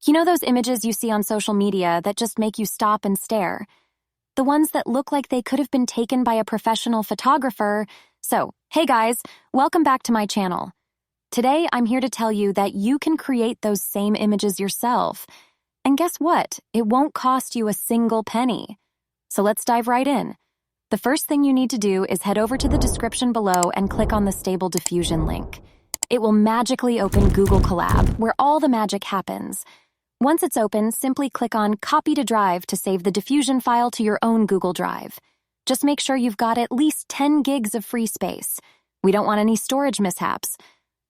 You know those images you see on social media that just make you stop and stare? The ones that look like they could have been taken by a professional photographer. So, hey guys, welcome back to my channel. Today, I'm here to tell you that you can create those same images yourself. And guess what? It won't cost you a single penny. So let's dive right in. The first thing you need to do is head over to the description below and click on the Stable Diffusion link. It will magically open Google Colab, where all the magic happens. Once it's open, simply click on Copy to Drive to save the Diffusion file to your own Google Drive. Just make sure you've got at least 10 gigs of free space. We don't want any storage mishaps.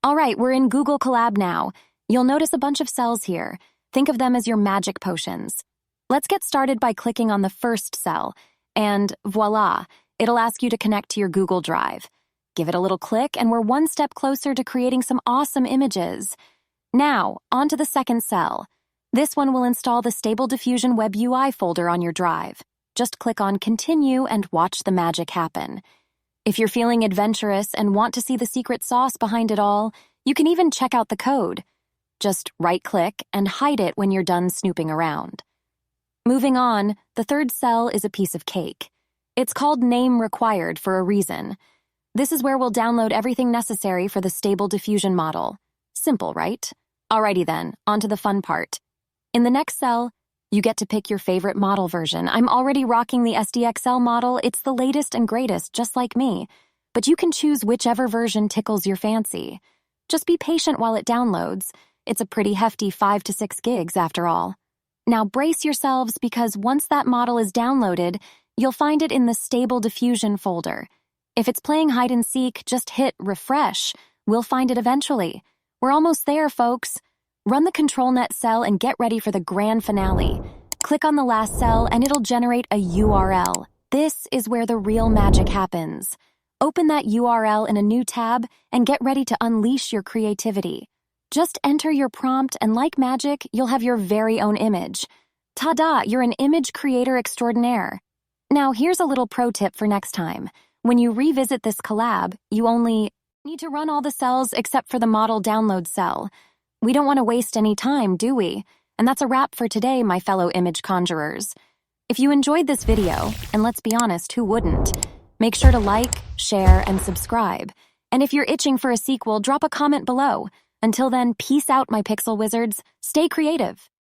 All right, we're in Google Colab now. You'll notice a bunch of cells here. Think of them as your magic potions. Let's get started by clicking on the first cell, and voila, it'll ask you to connect to your Google Drive. Give it a little click, and we're one step closer to creating some awesome images. Now, on to the second cell. This one will install the Stable Diffusion Web UI folder on your drive. Just click on Continue and watch the magic happen. If you're feeling adventurous and want to see the secret sauce behind it all, you can even check out the code. Just right-click and hide it when you're done snooping around. Moving on, the third cell is a piece of cake. It's called Name Required for a reason. This is where we'll download everything necessary for the Stable Diffusion model. Simple, right? Alrighty then, on to the fun part. In the next cell, you get to pick your favorite model version. I'm already rocking the SDXL model. It's the latest and greatest, just like me. But you can choose whichever version tickles your fancy. Just be patient while it downloads. It's a pretty hefty 5 to 6 gigs after all. Now brace yourselves because once that model is downloaded, you'll find it in the Stable Diffusion folder. If it's playing hide and seek, just hit refresh. We'll find it eventually. We're almost there, folks. Run the ControlNet cell and get ready for the grand finale. Click on the last cell and it'll generate a URL. This is where the real magic happens. Open that URL in a new tab and get ready to unleash your creativity. Just enter your prompt and like magic, you'll have your very own image. Ta-da, you're an image creator extraordinaire. Now here's a little pro tip for next time. When you revisit this collab, you only need to run all the cells except for the model download cell. We don't want to waste any time, do we? And that's a wrap for today, my fellow image conjurers. If you enjoyed this video, and let's be honest, who wouldn't? Make sure to like, share, and subscribe. And if you're itching for a sequel, drop a comment below. Until then, peace out, my pixel wizards. Stay creative.